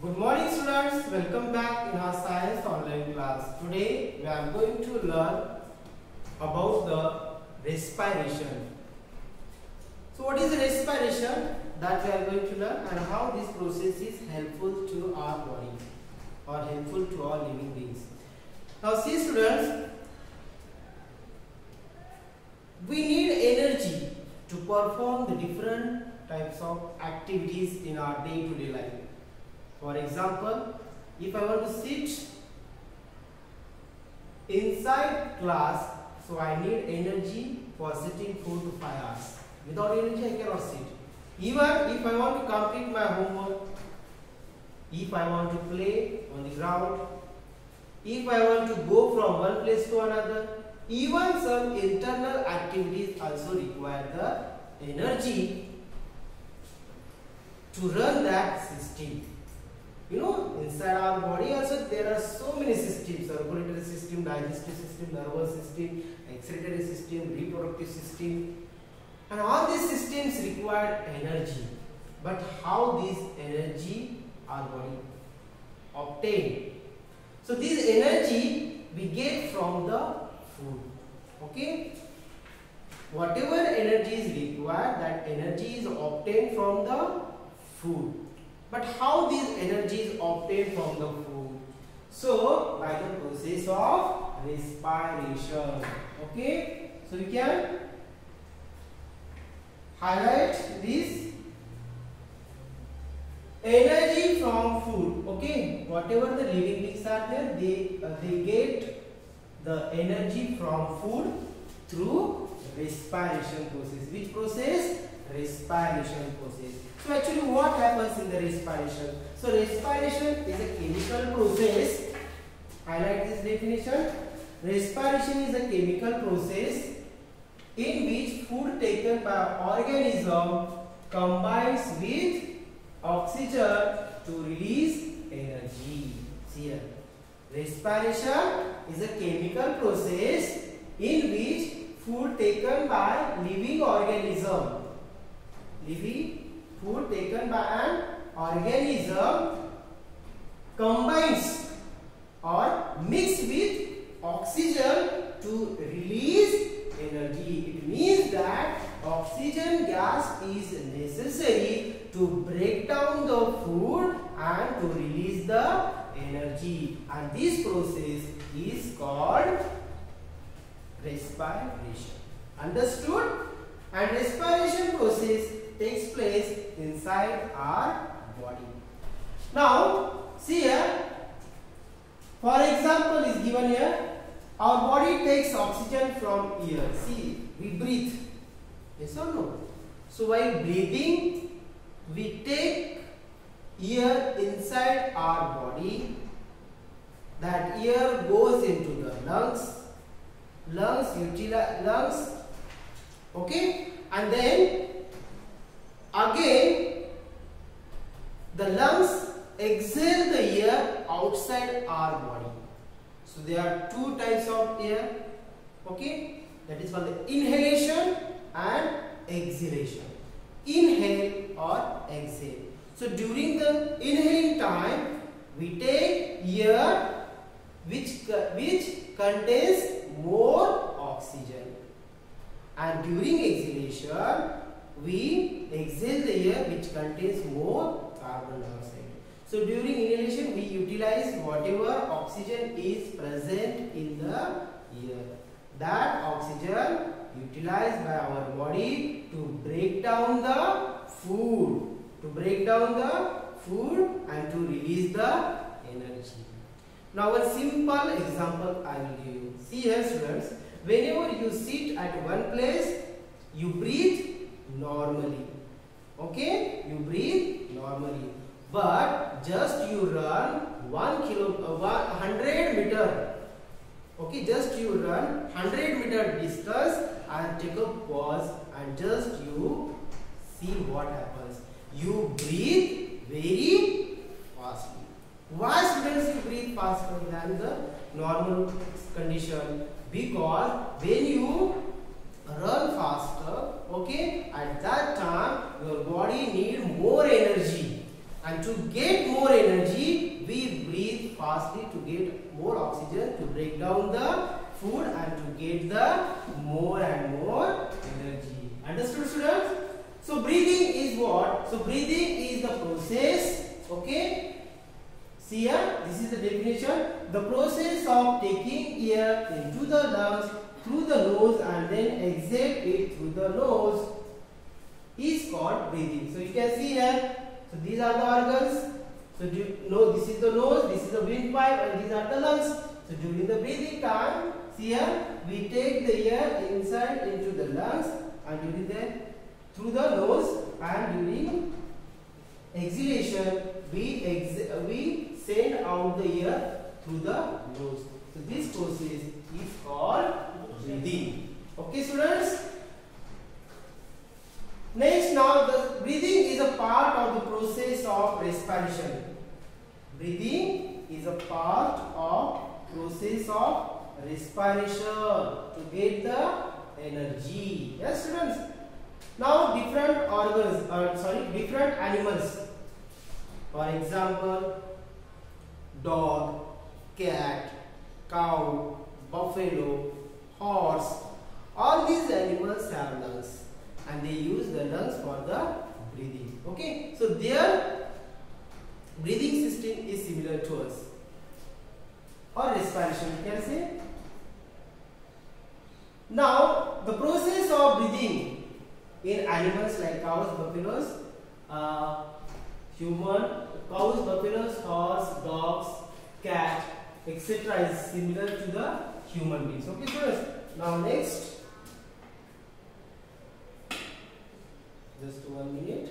Good morning students, welcome back in our science online class. Today we are going to learn about the respiration. So what is respiration? That we are going to learn, and how this process is helpful to our body or helpful to all living beings. Now see students, we need energy to perform the different types of activities in our day-to-day life. For example, if I want to sit inside class, so I need energy for sitting 4 to 5 hours. Without energy, I cannot sit. Even if I want to complete my homework, if I want to play on the ground, if I want to go from one place to another, even some internal activities also require the energy to run that system. You know, inside our body also there are so many systems: circulatory system, digestive system, nervous system, excretory system, reproductive system, and all these systems require energy. But how this energy our body obtain? So this energy we get from the food. Okay, whatever energy is required, that energy is obtained from the food. But how this energy is obtained from the food? So by the process of respiration. Okay, so we can highlight this energy from food. Okay, whatever the living beings are there, they get the energy from food through respiration process. Which process? Respiration process. So actually what happens in the respiration? So respiration is a chemical process. Highlight this definition. Respiration is a chemical process in which food taken by organism combines with oxygen to release energy. See here. Respiration is a chemical process in which food taken by living organism. Food taken by an organism combines or mix with oxygen to release energy. It means that oxygen gas is necessary to break down the food and to release the energy, and this process is called respiration. Understood? And respiration process takes place inside our body. Now see here, for example is given here. Our body takes oxygen from air. See, we breathe. Yes or no? So while breathing, we take air inside our body. That air goes into the lungs, okay, and then again the lungs exhale the air outside our body. So there are two types of air, okay, that is called the inhalation and exhalation. Inhale or exhale. So during the inhaling time, we take air which contains more oxygen, and during exhalation we exhale the air which contains more carbon dioxide. So during inhalation we utilize whatever oxygen is present in the air. That oxygen utilized by our body to break down the food, and to release the energy. Now a simple example I will give you. See here students, whenever you sit at one place, you breathe normally. Okay, you breathe normally. But just you run 100 meter. Okay, just you run 100 meter distance and take a pause and just you see what happens. You breathe very fastly. Why students you breathe faster than the normal condition? Because when you run faster, okay, at that time your body need more energy, And to get more energy, we breathe fastly to get more oxygen, to break down the food and to get the more and more energy. Understood, students? So breathing is what? So breathing is the process, okay? See here, this is the definition. The process of taking air into the lungs through the nose and then exhale it through the nose is called breathing. So you can see here, so these are the organs. So do you know, this is the nose, this is the windpipe, and these are the lungs. So during the breathing time, see here, we take the air inside into the lungs and during the through the nose, and during exhalation we send out the air through the nose. So this process is called breathing. Okay, students. Next, now the breathing is a part of the process of respiration. Breathing is a part of process of respiration to get the energy. Yes, students. Now different organs, different animals. For example, dog, cat, cow, buffalo, horse. All these animals have lungs, and they use the lungs for the breathing. Okay, so their breathing system is similar to us, or respiration you can say. Now the process of breathing in animals like cows, buffaloes, cows, buffaloes, horse, dogs, cat, etc. is similar to the human beings. Okay, students. Now next. Just 1 minute.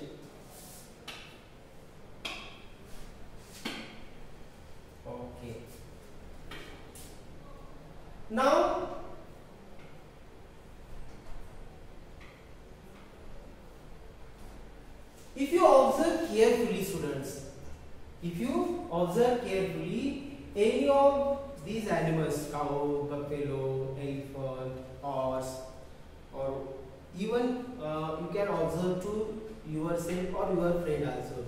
Okay. Now, if you observe carefully, students, if you observe carefully, any of these animals, cow, buffalo, elephant, horse, or even you can observe to yourself or your friend also.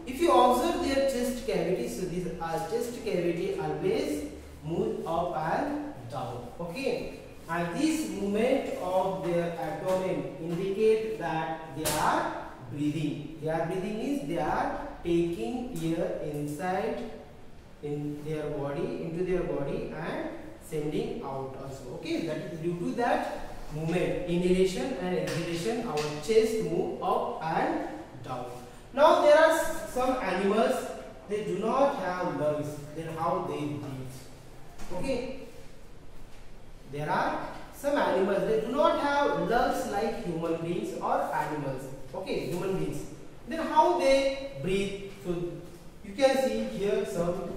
If you observe their chest cavity, so this chest cavity always move up and down. Okay, and this movement of their abdomen indicate that they are breathing. Their breathing is they are taking air inside in their body, into their body, and sending out also. Okay, that is due to that movement, inhalation and exhalation, our chest move up and down. Now there are some animals, they do not have lungs, then how they breathe? Okay, there are some animals, they do not have lungs like human beings or animals. Okay, human beings. Then how they breathe? So you can see here some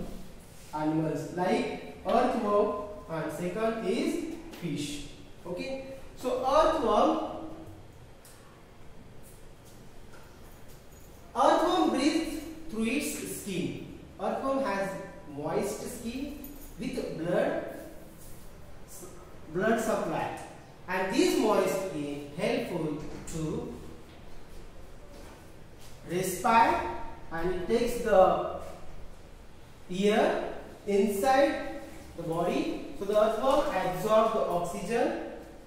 animals like earthworm, and second is fish. Okay. So earthworm breathes through its skin. Earthworm has moist skin with blood supply, and this moist skin helpful to respire, and it takes the air inside the body. So the earthworm absorbs the oxygen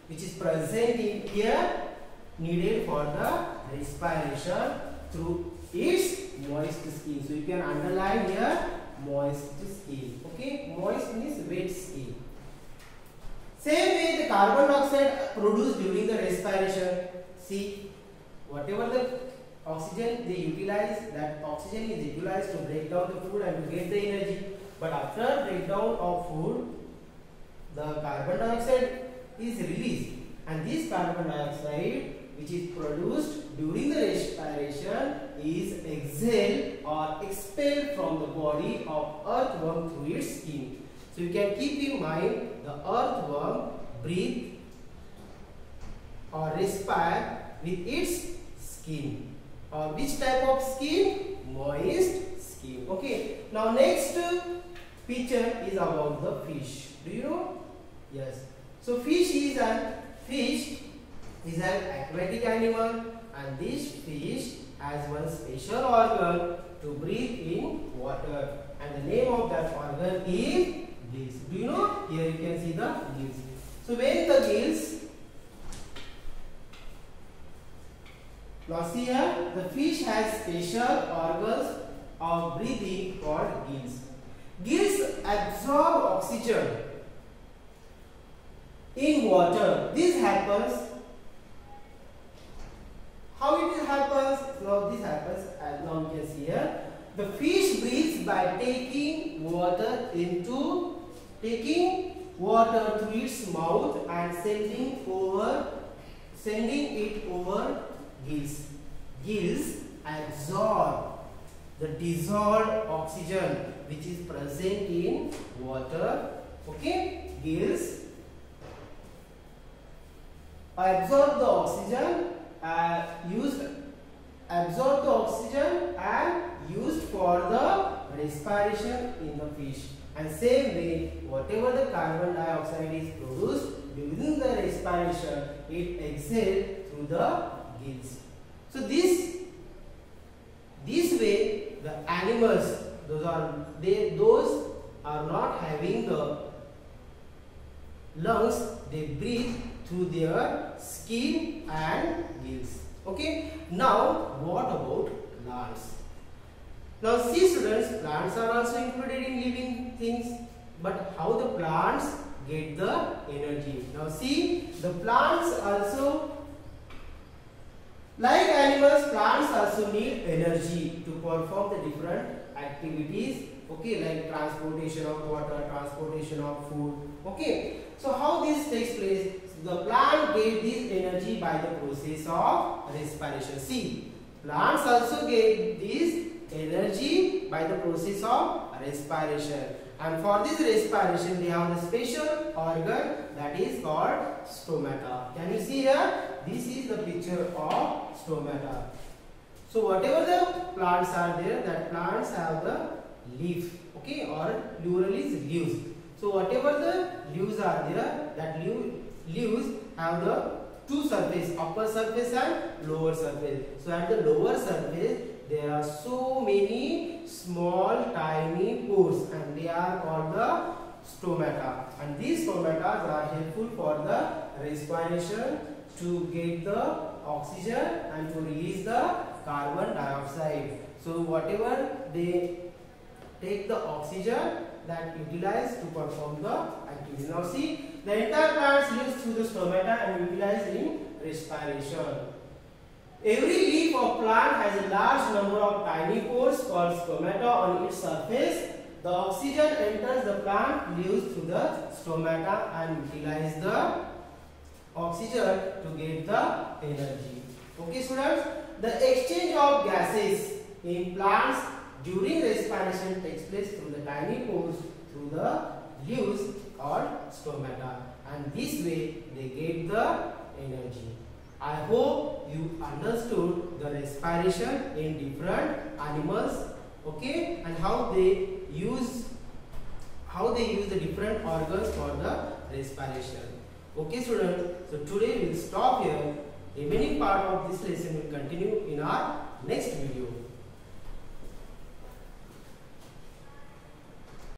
which is present in air needed for the respiration through its moist skin. So you can underline here moist skin. Okay, moist means wet skin. Same way the carbon dioxide produced during the respiration. See, whatever the oxygen they utilize, that oxygen is utilized to break down the food and to get the energy. But after breakdown of food, the carbon dioxide is released, and this carbon dioxide which is produced during the respiration is exhaled or expelled from the body of earthworm through its skin. So you can keep in mind the earthworm breathe or respire with its skin. Or which type of skin? Moist skin. Okay. Now next picture is about the fish. Do you know? Yes. So fish is an aquatic animal, and this fish has one special organ to breathe in water, and the name of that organ is gills. Do you know? Here you can see the gills. So when the gills, now see here, the fish has special organs of breathing called gills. Gills absorb oxygen in water. This happens. How it happens? Now this happens, as now you can see here. The fish breathes by taking water through its mouth and sending it over gills. Gills absorb the dissolved oxygen which is present in water. Okay, gills absorb the oxygen and used for the respiration in the fish. And same way, whatever the carbon dioxide is produced during the respiration, it exhales through the gills. So this way, the animals, those are not having the lungs, they breathe through their skin and gills. Okay, now what about plants? Now see students, plants are also included in living things, but how the plants get the energy? Now see, the plants also, like animals, plants also need energy to perform the different activities. Okay, like transportation of water, transportation of food. Okay, so how this takes place? The plant get this energy by the process of respiration. See, plants also get this energy by the process of respiration, and for this respiration they have a special organ that is called stomata. Can you see here? This is the picture of stomata. So whatever the plants are there, that plants have the leaf, okay, or plural is leaves. So whatever the leaves are there, that leaves have the two surface, upper surface and lower surface. So at the lower surface there are so many small tiny pores, and they are called the stomata, and these stomatas are helpful for the respiration, to get the oxygen and to release the carbon dioxide. So whatever they take the oxygen, that utilize to perform the activity. Now see, the entire plant lives through the stomata and utilized in respiration. Every leaf of plant has a large number of tiny pores called stomata on its surface. The oxygen enters the plant, lives through the stomata and utilize the oxygen to get the energy. Okay students, the exchange of gases in plants during respiration takes place through the tiny pores through the leaves called stomata, and this way they get the energy. I hope you understood the respiration in different animals, okay, and how they use the different organs for the respiration. Okay students, so today we will stop here. The remaining part of this lesson will continue in our next video.